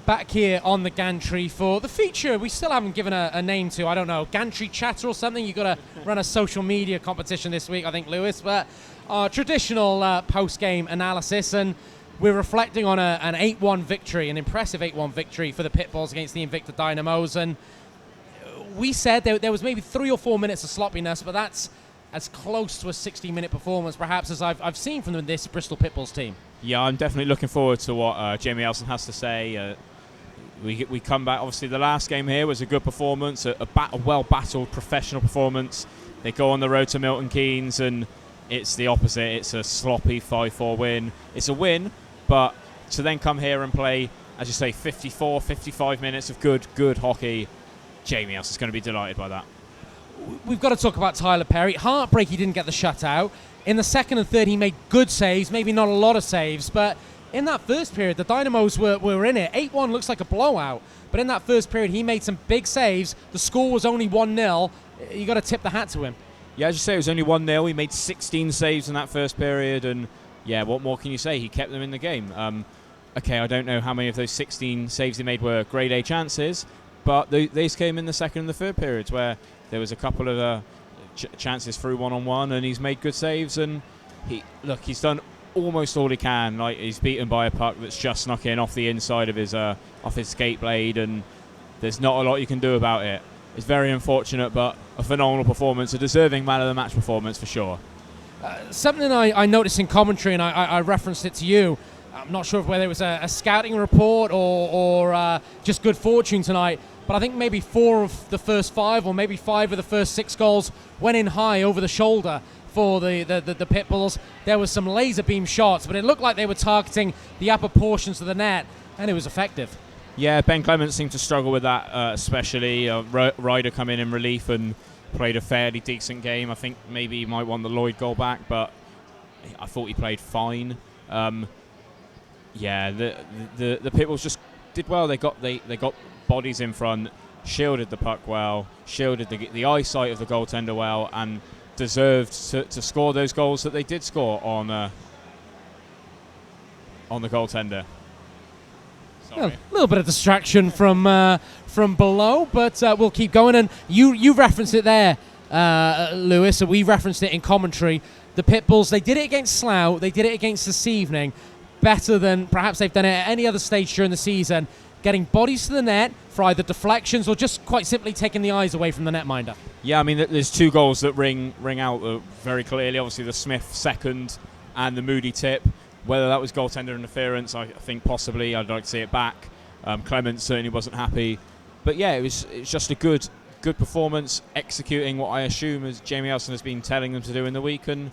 back here on the gantry for the feature we still haven't given a name to. I don't know, gantry chatter or something. You've got to run a social media competition this week, I think, Lewis. But our traditional post-game analysis, and we're reflecting on an 8-1 victory, an impressive 8-1 victory for the Pitbulls against the Invicta Dynamos. And we said there was maybe 3 or 4 minutes of sloppiness, but that's as close to a 60-minute performance perhaps as I've seen from this Bristol Pitbulls team. Yeah, I'm definitely looking forward to what Jamie Elson has to say. We come back. Obviously, the last game here was a good performance, a well-battled professional performance. They go on the road to Milton Keynes, and it's the opposite. It's a sloppy 5-4 win. It's a win, but to then come here and play, as you say, 54, 55 minutes of good hockey, Jamie Elson's going to be delighted by that. We've got to talk about Tyler Perry. Heartbreak he didn't get the shutout. In the second and third, he made good saves, maybe not a lot of saves, but in that first period, the Dynamos were in it. 8-1 looks like a blowout, but in that first period, he made some big saves. The score was only 1-0. You got to tip the hat to him. Yeah, as you say, it was only 1-0. He made 16 saves in that first period, and yeah, what more can you say? He kept them in the game. Okay, I don't know how many of those 16 saves he made were grade A chances, but these came in the second and the third periods where there was a couple of chances through one-on-one, and he's made good saves. And he's done almost all he can. Like, he's beaten by a puck that's just snuck in off the inside of his skate blade, and there's not a lot you can do about it. It's very unfortunate, but a phenomenal performance, a deserving man of the match performance for sure. Something I noticed in commentary, and I referenced it to you. I'm not sure whether it was a scouting report or just good fortune tonight, but I think maybe 4 of the first 5 or maybe 5 of the first 6 goals went in high over the shoulder for the Pitbulls. There was some laser beam shots, but it looked like they were targeting the upper portions of the net, and it was effective. Yeah, Ben Clements seemed to struggle with that, especially. Ryder come in relief and played a fairly decent game. I think maybe he might want the Lloyd goal back, but I thought he played fine. Yeah, the Pitbulls just did well. They got bodies in front, shielded the puck well, shielded the eyesight of the goaltender well, and deserved to score those goals that they did score on the goaltender. A little bit of distraction from below, but we'll keep going. And you referenced it there, Lewis, and we referenced it in commentary. The Pitbulls, they did it against Slough, they did it against this evening, better than perhaps they've done it at any other stage during the season, getting bodies to the net for either deflections or just quite simply taking the eyes away from the netminder. Yeah, I mean, there's 2 goals that ring out very clearly. Obviously, the Smith second and the Moody tip. Whether that was goaltender interference, I think possibly. I'd like to see it back. Clements certainly wasn't happy. But yeah, it's just a good performance, executing what I assume as Jamie Elson has been telling them to do in the week, and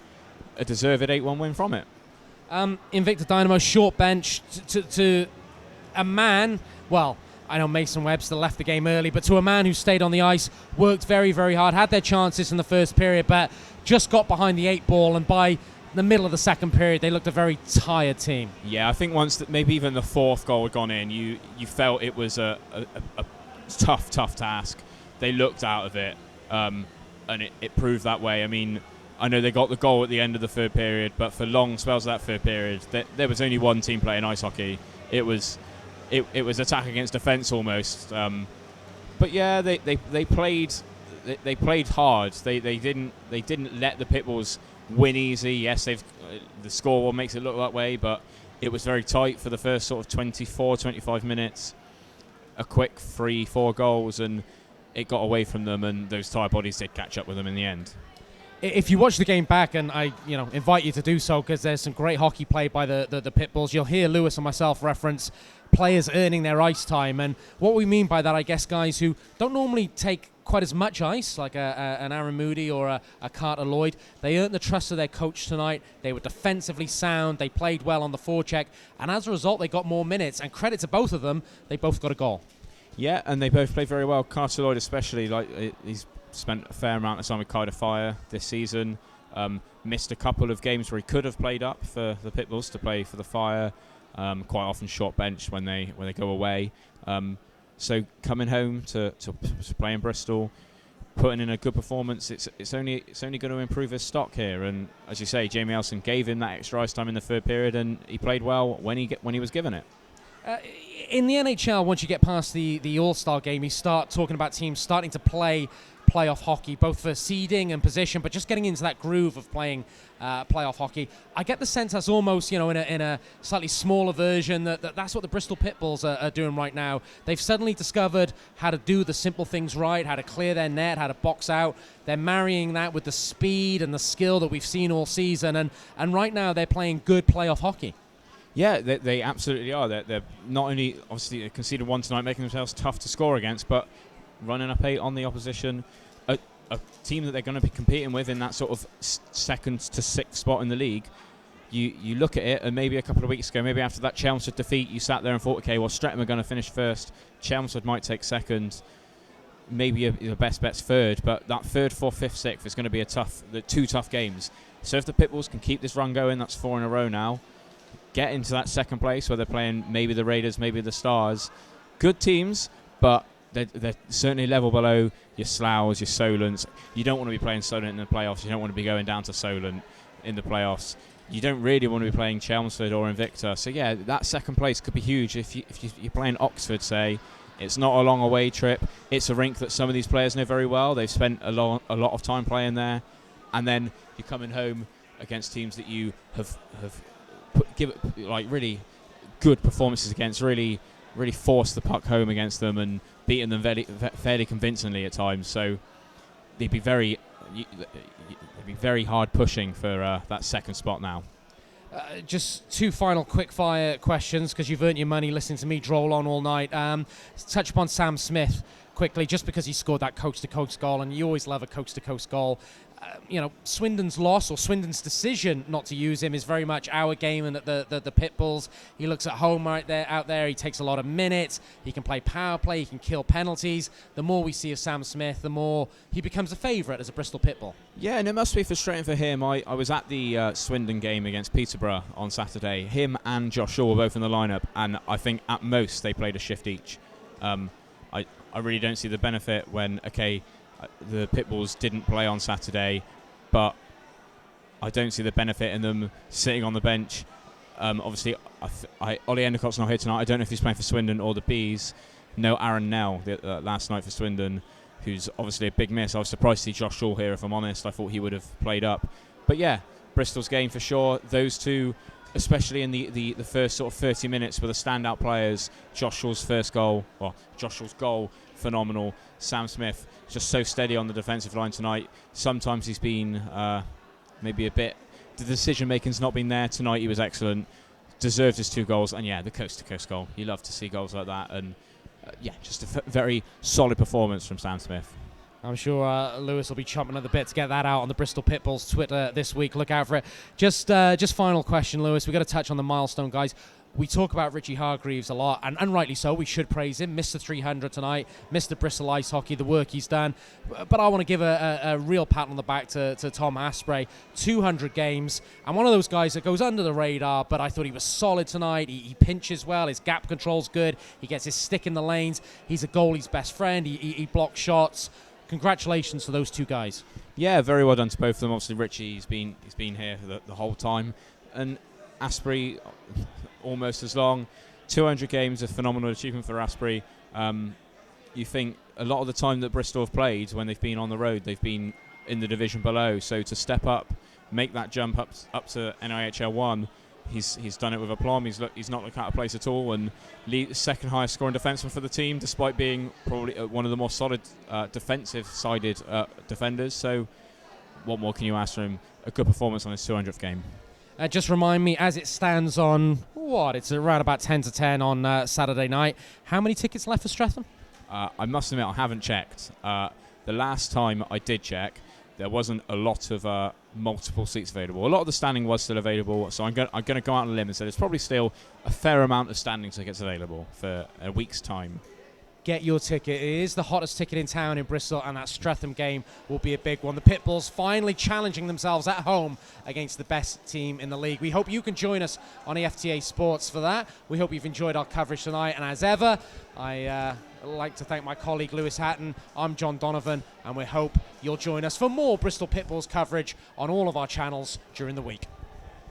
a deserved 8-1 win from it. Invicta Dynamos short bench to a man, well, I know Mason Webster left the game early, but to a man who stayed on the ice, worked very, very hard, had their chances in the first period, but just got behind the 8 ball, and by the middle of the second period, they looked a very tired team. Yeah, I think once maybe even the 4th goal had gone in, you felt it was a tough task. They looked out of it, and it proved that way. I mean, I know they got the goal at the end of the third period, but for long spells of that third period, there was only one team playing ice hockey. It was attack against defence almost. But yeah, they played hard. They didn't let the Pitbulls win easy. Yes, the score makes it look that way, but it was very tight for the first sort of 24, 25 minutes. A quick 3-4 goals, and it got away from them, and those tired bodies did catch up with them in the end. If you watch the game back, and I invite you to do so, because there's some great hockey played by the Pitbulls, you'll hear Lewis and myself reference players earning their ice time. And what we mean by that, I guess, guys who don't normally take quite as much ice, like an Aaron Moody or a Carter Lloyd, they earned the trust of their coach tonight. They were defensively sound, they played well on the forecheck, and as a result, they got more minutes. And credit to both of them, they both got a goal. Yeah, and they both played very well. Carter Lloyd especially, he's spent a fair amount of time with Carter Fire this season. Missed a couple of games where he could have played up for the Pitbulls to play for the Fire. Quite often short bench when they go away. So coming home to play in Bristol, putting in a good performance, it's only going to improve his stock here. And as you say, Jamie Elson gave him that extra ice time in the third period, and he played well when he was given it. In the NHL, once you get past the All-Star game, you start talking about teams starting to play playoff hockey, both for seeding and position, but just getting into that groove of playing playoff hockey. I get the sense that's almost, in a slightly smaller version, that's what the Bristol Pitbulls are doing right now. They've suddenly discovered how to do the simple things right, how to clear their net, how to box out. They're marrying that with the speed and the skill that we've seen all season, and right now they're playing good playoff hockey. Yeah, they absolutely are. They're not only, obviously, they conceded one tonight, making themselves tough to score against, but running up 8 on the opposition, a team that they're going to be competing with in that sort of second to sixth spot in the league. You look at it, and maybe a couple of weeks ago, maybe after that Chelmsford defeat, you sat there and thought, okay, well, Streatham are going to finish first, Chelmsford might take second, maybe the best bet's third, but that third, fourth, fifth, sixth is going to be the 2 tough games. So if the Pitbulls can keep this run going, that's 4 in a row now, get into that second place where they're playing maybe the Raiders, maybe the Stars. Good teams, but they're certainly level below your Sloughs, your Solents. You don't want to be playing Solent in the playoffs. You don't want to be going down to Solent in the playoffs. You don't really want to be playing Chelmsford or Invicta. So, yeah, that second place could be huge. If you're playing Oxford, say, it's not a long away trip. It's a rink that some of these players know very well. They've spent a lot of time playing there. And then you're coming home against teams that you have really good performances against, really forced the puck home against them and beaten them fairly convincingly at times. So they'd be very hard pushing for that second spot now. Just 2 final quick-fire questions, because you've earned your money listening to me droll on all night. Touch upon Sam Smith quickly, just because he scored that coast-to-coast goal, and you always love a coast-to-coast goal. Swindon's loss, or Swindon's decision not to use him, is very much our game and the Pitbulls. He looks at home out there. He takes a lot of minutes. He can play power play. He can kill penalties. The more we see of Sam Smith, the more he becomes a favourite as a Bristol Pitbull. Yeah, and it must be frustrating for him. I was at the Swindon game against Peterborough on Saturday. Him and Josh Shaw were both in the lineup, and I think at most they played a shift each. I really don't see the benefit when, the Pitbulls didn't play on Saturday, but I don't see the benefit in them sitting on the bench. Obviously, Ollie Endicott's not here tonight. I don't know if he's playing for Swindon or the Bees. No Aaron Nell last night for Swindon, who's obviously a big miss. I was surprised to see Josh Shaw here, if I'm honest. I thought he would have played up. But yeah, Bristol's game for sure. Those two, especially in the first sort of 30 minutes, were the standout players. Josh Shaw's goal, phenomenal. Sam Smith, just so steady on the defensive line tonight. Sometimes he's been maybe a bit... The decision-making's not been there. Tonight he was excellent. Deserved his 2 goals. And yeah, the coast-to-coast goal. You love to see goals like that. And just a very solid performance from Sam Smith. I'm sure Lewis will be chomping at the bit to get that out on the Bristol Pitbulls Twitter this week. Look out for it. Just final question, Lewis. We've got to touch on the milestone, guys. We talk about Richie Hargreaves a lot, and rightly so. We should praise him. Mr. 300 tonight, Mr. Bristol Ice Hockey, the work he's done. But I want to give a real pat on the back to Tom Asprey. 200 games, and one of those guys that goes under the radar, but I thought he was solid tonight. He pinches well. His gap control's good. He gets his stick in the lanes. He's a goalie's best friend. He blocks shots. Congratulations to those 2 guys. Yeah, very well done to both of them. Obviously, Richie, he's been here for the whole time. And Asprey, almost as long. 200 games, a phenomenal achievement for Asprey. You think a lot of the time that Bristol have played, when they've been on the road, they've been in the division below. So to step up, make that jump up to NIHL 1, he's done it with aplomb. He's not looked out of place at all, and second highest scoring defenseman for the team, despite being probably one of the more solid defensive-sided defenders. So what more can you ask from him? A good performance on his 200th game. Just remind me, as it stands on, it's around about 10 to 10 on Saturday night, how many tickets left for Streatham? I must admit, I haven't checked. The last time I did check, there wasn't a lot of multiple seats available. A lot of the standing was still available, so I'm going to go out on a limb and say there's probably still a fair amount of standing tickets available for a week's time. Get your ticket. It is the hottest ticket in town in Bristol, and that Streatham game will be a big one. The Pitbulls finally challenging themselves at home against the best team in the league. We hope you can join us on EFTA Sports for that. We hope you've enjoyed our coverage tonight, and as ever, I like to thank my colleague Lewis Hatton. I'm John Donovan, and we hope you'll join us for more Bristol Pitbulls coverage on all of our channels during the week.